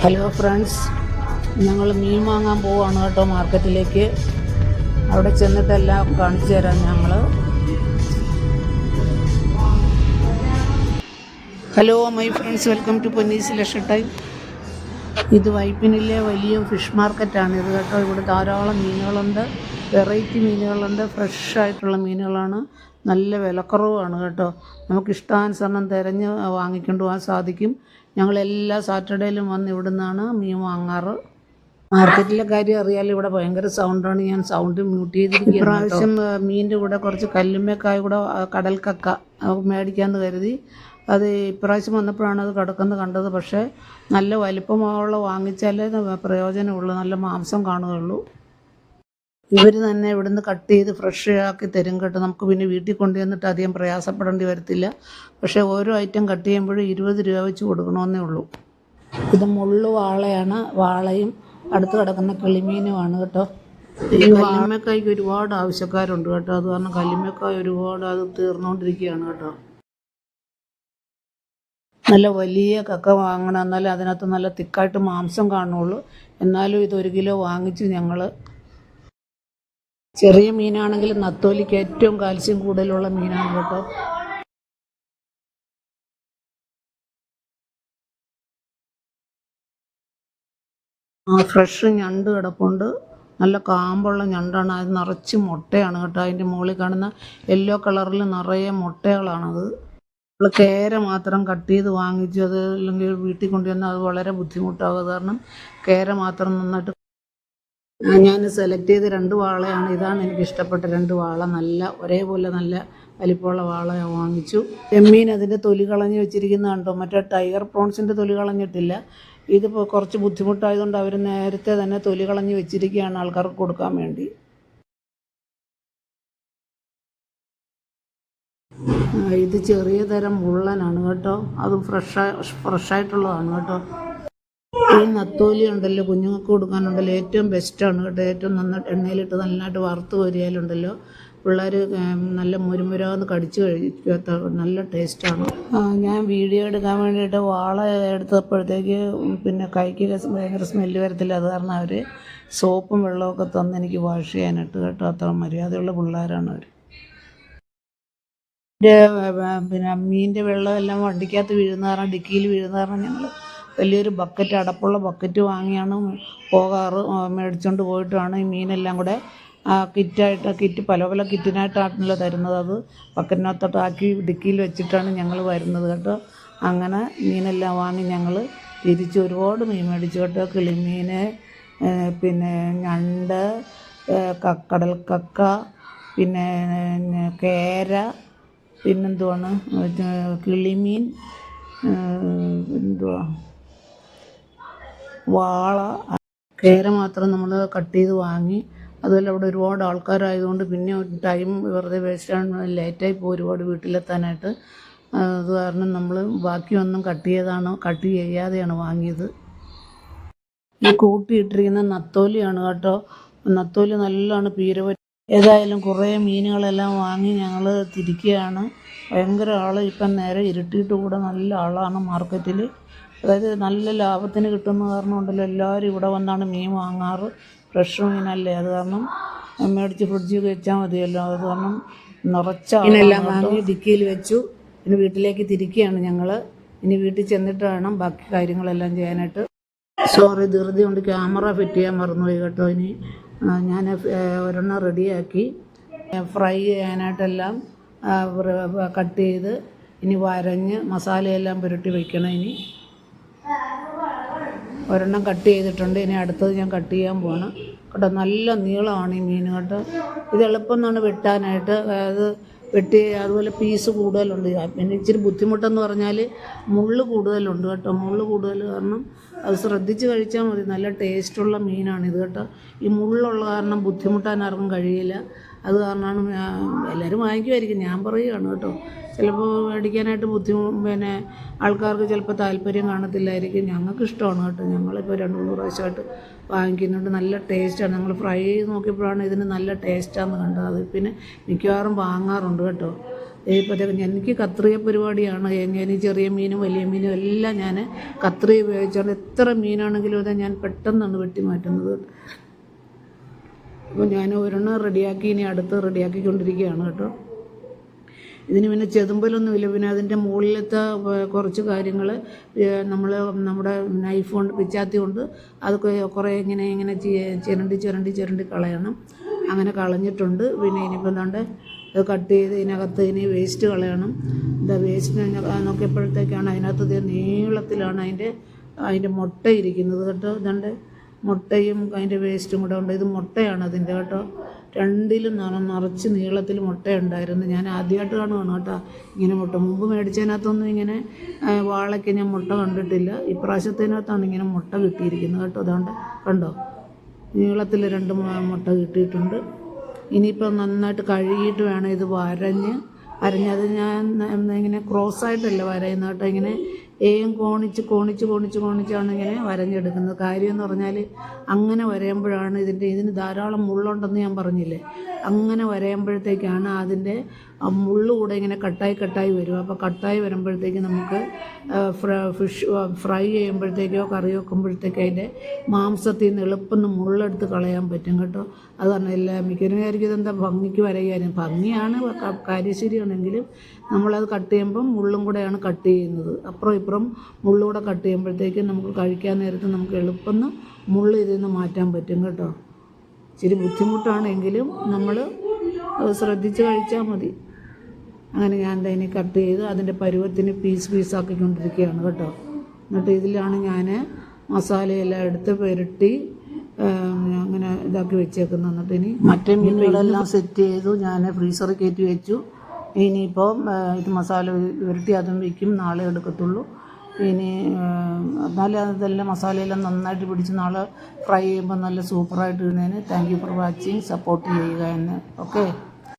Hello friends, ഞങ്ങൾ മീൻ വാങ്ങാൻ പോവാണ് കേട്ടോ മാർക്കറ്റിലേക്ക്. അവിടെ ചെന്നിട്ടെല്ലാം കാണിച്ചു തരാം ഞങ്ങൾ. Hello my friends, welcome to പൊന്നീസ് ലക്ഷ ടൈം. ഇത് വൈപ്പിനിലെ വലിയ ഫിഷ് മാർക്കറ്റാണ് ഇത് കേട്ടോ. ഇവിടെ ധാരാളം മീനുകളുണ്ട്, വെറൈറ്റി മീനുകളുണ്ട്, ഫ്രഷ് ആയിട്ടുള്ള മീനുകളാണ്. നല്ല വിലക്കുറവാണ് കേട്ടോ. നമുക്ക് ഇഷ്ടാനുസരണം തിരഞ്ഞ് വാങ്ങിക്കൊണ്ട് പോകാൻ സാധിക്കും. ഞങ്ങളെല്ലാ സാറ്റർഡേയിലും വന്ന് ഇവിടെ നിന്നാണ് മീൻ വാങ്ങാറ്. മാർക്കറ്റിലെ കാര്യം അറിയാലോ, ഇവിടെ ഭയങ്കര സൗണ്ടാണ്. ഞാൻ സൗണ്ട് മ്യൂട്ട് ചെയ്തിരിക്കുകയാണ്. ഇപ്രാവശ്യം മീനിൻ്റെ കൂടെ കുറച്ച് കല്ലുമ്മക്കായ കൂടെ കടൽക്കക്ക മേടിക്കാമെന്ന് കരുതി. അത് ഇപ്രാവശ്യം വന്നപ്പോഴാണ് അത് കിടക്കുന്നത് കണ്ടത്. പക്ഷേ നല്ല വലിപ്പമുള്ള വാങ്ങിച്ചാലേ പ്രയോജനമുള്ളൂ, നല്ല മാംസം കാണുകയുള്ളൂ. ഇവർ തന്നെ ഇവിടുന്ന് കട്ട് ചെയ്ത് ഫ്രഷ് ആക്കി തരും കേട്ടോ. നമുക്ക് പിന്നെ വീട്ടിൽ കൊണ്ടുവന്നിട്ട് അധികം പ്രയാസപ്പെടേണ്ടി വരത്തില്ല. പക്ഷേ ഓരോ ഐറ്റം കട്ട് ചെയ്യുമ്പോഴും 20 രൂപ വെച്ച് കൊടുക്കണമെന്നേ ഉള്ളൂ. ഇത് മുള്ളു വാളയാണ്, വാളയും അടുത്ത് കിടക്കുന്ന കിളിമീനുമാണ് കേട്ടോ. ഈ കല്ലുമ്മക്കായ്ക്ക് ഒരുപാട് ആവശ്യക്കാരുണ്ട് കേട്ടോ. അത് കാരണം കല്ലുമ്മക്കായ ഒരുപാട് അത് തീർന്നുകൊണ്ടിരിക്കുകയാണ് കേട്ടോ. നല്ല വലിയ കക്ക വാങ്ങണം, എന്നാലും അതിനകത്ത് നല്ല തിക്കായിട്ട് മാംസം കാണുള്ളൂ. എന്നാലും ഇത് 1 കിലോ വാങ്ങിച്ചു ഞങ്ങൾ. ചെറിയ മീനാണെങ്കിൽ നത്തോലിക്ക് ഏറ്റവും കാൽസ്യം കൂടുതലുള്ള മീനാണ് കേട്ടോ. ഫ്രഷ് ഞണ്ട് കിടപ്പുണ്ട്, നല്ല കാമ്പുള്ള ഞണ്ടാണ്. അത് നിറച്ച് മുട്ടയാണ് കേട്ടോ. അതിൻ്റെ മുകളിൽ കാണുന്ന യെല്ലോ കളറിൽ നിറയെ മുട്ടകളാണത്. നമ്മൾ കേര മാത്രം കട്ട് ചെയ്ത് വാങ്ങിച്ചു, അത് അല്ലെങ്കിൽ വീട്ടിൽ കൊണ്ടുവന്നാൽ അത് വളരെ ബുദ്ധിമുട്ടാകും. അത് കാരണം കേര മാത്രം നന്നായിട്ട് ഞാൻ സെലക്ട് ചെയ്ത് 2 വാളയാണ്. ഇതാണ് എനിക്ക് ഇഷ്ടപ്പെട്ട 2 വാള. നല്ല ഒരേപോലെ നല്ല വലിപ്പമുള്ള വാള വാങ്ങിച്ചു. ചെമ്മീൻ അതിൻ്റെ തൊലി കളഞ്ഞ് വെച്ചിരിക്കുന്നത് കണ്ടോ. മറ്റേ ടൈഗർ പ്രോൺസിൻ്റെ തൊലി കളഞ്ഞിട്ടില്ല. ഇതിപ്പോൾ കുറച്ച് ബുദ്ധിമുട്ടായതുകൊണ്ട് അവർ നേരത്തെ തന്നെ തൊലി കളഞ്ഞ് വെച്ചിരിക്കുകയാണ് ആൾക്കാർക്ക് കൊടുക്കാൻ വേണ്ടി. ഇത് ചെറിയ തരം മുള്ളനാണ് കേട്ടോ. അത് ഫ്രഷായിട്ടുള്ളതാണ് കേട്ടോ. ഈ നത്തോലി ഉണ്ടല്ലോ, കുഞ്ഞുങ്ങൾക്ക് കൊടുക്കാനുണ്ടല്ലോ, ഏറ്റവും ബെസ്റ്റാണ് കേട്ടോ. ഏറ്റവും നന്നായിട്ട് എണ്ണയിലിട്ട് നല്ലതായിട്ട് വറുത്ത് കോരിയാലുണ്ടല്ലോ പിള്ളേർ നല്ല മുരുമുരാന്ന് കടിച്ച് കഴിക്കാത്ത നല്ല ടേസ്റ്റാണ്. ഞാൻ വീഡിയോ എടുക്കാൻ വേണ്ടിയിട്ട് വാള എടുത്തപ്പോഴത്തേക്ക് പിന്നെ കൈക്ക് ഭയങ്കര സ്മെല്ല് വരത്തില്ല. അത് കാരണം അവർ സോപ്പും വെള്ളമൊക്കെ തന്ന് എനിക്ക് വാഷ് ചെയ്യാനായിട്ട് കേട്ടോ. അത്ര മര്യാദയുള്ള പിള്ളേരാണ് അവർ. പിന്നെ മീനിൻ്റെ വെള്ളമെല്ലാം വണ്ടിക്കകത്ത് വീഴുന്ന കാരണം, ഡിക്കിയിൽ വീഴുന്ന കാരണം ഞങ്ങൾ വലിയൊരു ബക്കറ്റ്, അടപ്പുള്ള ബക്കറ്റ് വാങ്ങിയാണ് പോകാറ്. മേടിച്ചുകൊണ്ട് പോയിട്ടാണ് ഈ മീനെല്ലാം കൂടെ കിറ്റ് പല കിറ്റിനായിട്ടാണല്ലോ തരുന്നത്. അത് ബക്കറ്റിനകത്തോട്ടാക്കി ഡിക്കിയിൽ വെച്ചിട്ടാണ് ഞങ്ങൾ വരുന്നത് കേട്ടോ. അങ്ങനെ മീനെല്ലാം വാങ്ങി ഞങ്ങൾ തിരിച്ച് ഒരുപാട് മീൻ മേടിച്ചു കേട്ടോ. കിളിമീൻ, പിന്നെ ഞണ്ട്, കടൽക്കക്ക, പിന്നെ കേര, പിന്നെന്തുവാണ് കിളിമീൻ, എന്തുവാ വാള. കേര മാത്രം നമ്മൾ കട്ട് ചെയ്ത് വാങ്ങി. അതുപോലെ അവിടെ ഒരുപാട് ആൾക്കാരായതുകൊണ്ട് പിന്നെ ടൈം വെറുതെ വേസ്റ്റാണ്, ലേറ്റായി പോകും ഒരുപാട് വീട്ടിലെത്താനായിട്ട്. അത് കാരണം നമ്മൾ ബാക്കിയൊന്നും കട്ട് ചെയ്യാതെയാണ് വാങ്ങിയത്. ഈ കൂട്ടിയിട്ടിരിക്കുന്ന നത്തോലിയാണ് കേട്ടോ. നത്തോലി നല്ലതാണ്, പീര. ഏതായാലും കുറേ മീനുകളെല്ലാം വാങ്ങി ഞങ്ങൾ തിരിക്കുകയാണ്. ഭയങ്കര ഇപ്പം നേരെ ഇരുട്ടിയിട്ട് കൂടെ നല്ല ആളാണ് മാർക്കറ്റിൽ. അതായത് നല്ല ലാഭത്തിന് കിട്ടുന്ന കാരണം ഉണ്ടല്ലോ, എല്ലാവരും ഇവിടെ വന്നാണ് മീൻ വാങ്ങാറ്. ഫ്രഷ് മീനല്ലേ, അത് കാരണം മേടിച്ച് ഫ്രിഡ്ജിൽ വെച്ചാൽ മതിയല്ലോ. അത് കാരണം നിറച്ച മീനെല്ലാം വാങ്ങി ഡിക്കിയിൽ വെച്ചു. ഇനി വീട്ടിലേക്ക് തിരിക്കുകയാണ് ഞങ്ങൾ. ഇനി വീട്ടിൽ ചെന്നിട്ട് വേണം ബാക്കി കാര്യങ്ങളെല്ലാം ചെയ്യാനായിട്ട്. സോറി, ധൃതി കൊണ്ട് ക്യാമറ ഫിറ്റ് ചെയ്യാൻ മറന്നുപോയി കേട്ടോ. ഇനി ഞാൻ ഒരെണ്ണം റെഡിയാക്കി ഫ്രൈ ചെയ്യാനായിട്ടെല്ലാം കട്ട് ചെയ്ത് ഇനി വരഞ്ഞ് മസാലയെല്ലാം പുരട്ടി വയ്ക്കണം. ഇനി ഒരെണ്ണം കട്ട് ചെയ്തിട്ടുണ്ട്, ഇനി അടുത്തത് ഞാൻ കട്ട് ചെയ്യാൻ പോകണം കേട്ടോ. നല്ല നീളമാണ് ഈ മീൻ കേട്ടോ. ഇത് എളുപ്പം എന്നാണ് വെട്ടാനായിട്ട്. അത് വെട്ടി അതുപോലെ പീസ് കൂടുതലുണ്ട്. പിന്നെ ഇച്ചിരി ബുദ്ധിമുട്ടെന്ന് പറഞ്ഞാൽ മുള്ള് കൂടുതലുണ്ട് കേട്ടോ. മുള്ള് കൂടുതൽ കാരണം അത് ശ്രദ്ധിച്ച് കഴിച്ചാൽ മതി. നല്ല ടേസ്റ്റുള്ള മീനാണിത് കേട്ടോ. ഈ മുള്ളുള്ള കാരണം ബുദ്ധിമുട്ടാൻ ആർക്കും കഴിയില്ല. അത് കാരണമാണ് എല്ലാവരും വാങ്ങിക്കുമായിരിക്കും, ഞാൻ പറയുകയാണ് കേട്ടോ. ചിലപ്പോൾ മേടിക്കാനായിട്ട് പിന്നെ ആൾക്കാർക്ക് ചിലപ്പോൾ താല്പര്യം കാണത്തില്ലായിരിക്കും. ഞങ്ങൾക്ക് ഇഷ്ടമാണ് കേട്ടോ. ഞങ്ങളിപ്പോൾ 2-3 പ്രാവശ്യമായിട്ട് വാങ്ങിക്കുന്നുണ്ട്. നല്ല ടേസ്റ്റാണ്. ഞങ്ങൾ ഫ്രൈ ചെയ്ത് നോക്കിയപ്പോഴാണ് ഇതിന് നല്ല ടേസ്റ്റാണെന്ന് കണ്ടത്. അത് പിന്നെ മിക്കവാറും വാങ്ങാറുണ്ട് കേട്ടോ. ഇപ്പോൾ എനിക്ക് കത്രിക പരിപാടിയാണ്. ഞാൻ ഈ ചെറിയ മീനും വലിയ മീനും എല്ലാം ഞാൻ കത്രിക ഉപയോഗിച്ചുകൊണ്ട് എത്ര മീനാണെങ്കിലും അത് ഞാൻ പെട്ടെന്നാണ് വെട്ടി മാറ്റുന്നത്. അപ്പോൾ ഞാൻ ഒരെണ്ണം റെഡിയാക്കി, ഇനി അടുത്ത് റെഡിയാക്കിക്കൊണ്ടിരിക്കുകയാണ് കേട്ടോ. ഇതിന് പിന്നെ ചെതുമ്പലൊന്നുമില്ല. പിന്നെ അതിൻ്റെ മുകളിലത്തെ കുറച്ച് കാര്യങ്ങൾ നമ്മുടെ നൈഫ് കൊണ്ട്, പിച്ചാത്തി കൊണ്ട് അതൊക്കെ കുറേ ഇങ്ങനെ ചിരണ്ടി കളയണം. അങ്ങനെ കളഞ്ഞിട്ടുണ്ട്. പിന്നെ ഇനിയിപ്പോൾ എന്താണ്ട് അത് കട്ട് ചെയ്ത് ഇതിനകത്ത് ഇനി വേസ്റ്റ് കളയണം. വേസ്റ്റ് നോക്കിയപ്പോഴത്തേക്കാണ് അതിനകത്ത് നീളത്തിലാണ് അതിൻ്റെ മുട്ട ഇരിക്കുന്നത് കേട്ടോ. ഇതാണ്ട് മുട്ടയും അതിൻ്റെ വേസ്റ്റും കൂടെ ഉണ്ട്. ഇത് മുട്ടയാണ് അതിൻ്റെ കേട്ടോ. രണ്ടിലും നിറച്ച് നീളത്തിൽ മുട്ടയുണ്ടായിരുന്നു. ഞാൻ ആദ്യമായിട്ട് കാണുകയാണ് കേട്ടോ ഇങ്ങനെ മുട്ട. മുമ്പ് മേടിച്ചതിനകത്തൊന്നും ഇങ്ങനെ വാളയ്ക്ക് ഞാൻ മുട്ട കണ്ടിട്ടില്ല. ഇപ്രാവശ്യത്തിനകത്താണ് ഇങ്ങനെ മുട്ട കിട്ടിയിരിക്കുന്നത് കേട്ടോ. അതുകൊണ്ട് കണ്ടോ, നീളത്തിൽ 2 മുട്ട കിട്ടിയിട്ടുണ്ട്. ഇനിയിപ്പോൾ നന്നായിട്ട് കഴുകിയിട്ട് വേണം ഇത് അരഞ്ഞത് ഞാൻ ഇങ്ങനെ ക്രോസായിട്ടല്ല വരയുന്നത് കേട്ടോ. ഇങ്ങനെ കോണിച്ചാണ് ഇങ്ങനെ വരഞ്ഞെടുക്കുന്നത്. കാര്യം എന്ന് പറഞ്ഞാൽ അങ്ങനെ വരയുമ്പോഴാണ് ഇതിന് ധാരാളം മുള്ളുണ്ടെന്ന് ഞാൻ പറഞ്ഞില്ലേ. അങ്ങനെ വരയുമ്പോഴത്തേക്കാണ് അതിൻ്റെ മുള്ളു കൂടെ ഇങ്ങനെ കട്ടായി വരും. അപ്പോൾ കട്ടായി വരുമ്പോഴത്തേക്ക് നമുക്ക് ഫിഷ് ഫ്രൈ ചെയ്യുമ്പോഴത്തേക്കോ കറി വെക്കുമ്പോഴത്തേക്കോ അതിൻ്റെ മാംസത്തിൽ നിന്ന് എളുപ്പം മുള്ളെടുത്ത് കളയാൻ പറ്റും കേട്ടോ. അത് പറഞ്ഞില്ല, മിക്കവരും വിചാരിക്കും ഇതെന്താ ഭംഗിക്ക് വരയ്ക്കാനും. ഭംഗിയാണ്, കാര്യശരിയാണെങ്കിലും നമ്മളത് കട്ട് ചെയ്യുമ്പം മുള്ളും കൂടെയാണ് കട്ട് ചെയ്യുന്നത്. അപ്പുറം ഇപ്പുറം മുള്ളൂടെ കട്ട് ചെയ്യുമ്പോഴത്തേക്കും നമുക്ക് കഴിക്കാൻ നേരത്ത് നമുക്ക് എളുപ്പം മുള്ള് ഇതിൽ നിന്ന് മാറ്റാൻ പറ്റും കേട്ടോ. ഇച്ചിരി ബുദ്ധിമുട്ടാണെങ്കിലും നമ്മൾ ശ്രദ്ധിച്ച് കഴിച്ചാൽ മതി. അങ്ങനെ ഞാൻ ഇനി കട്ട് ചെയ്ത് അതിൻ്റെ പരുവത്തിന് പീസാക്കിക്കൊണ്ടിരിക്കുകയാണ് കേട്ടോ. എന്നിട്ട് ഇതിലാണ് ഞാൻ മസാലയെല്ലാം എടുത്ത് പുരട്ടി അങ്ങനെ ഇതാക്കി വെച്ചേക്കുന്നത്. എന്നിട്ട് ഇനി മറ്റേ മീനുകളെല്ലാം സെറ്റ് ചെയ്തു, ഞാൻ ഫ്രീസറിൽ കയറ്റി വെച്ചു. ഇനിയിപ്പോൾ ഇത് മസാല പുരട്ടി അതും വയ്ക്കും, നാളെ എടുക്കത്തുള്ളൂ. ഇനി എന്നാലും അതെല്ലാം മസാലയെല്ലാം നന്നായിട്ട് പിടിച്ച് നാളെ ഫ്രൈ ചെയ്യുമ്പോൾ നല്ല സൂപ്പറായിട്ട് ഇടുന്നതിന് thank you for watching. Support ചെയ്യുക എന്നെ. ഓക്കെ.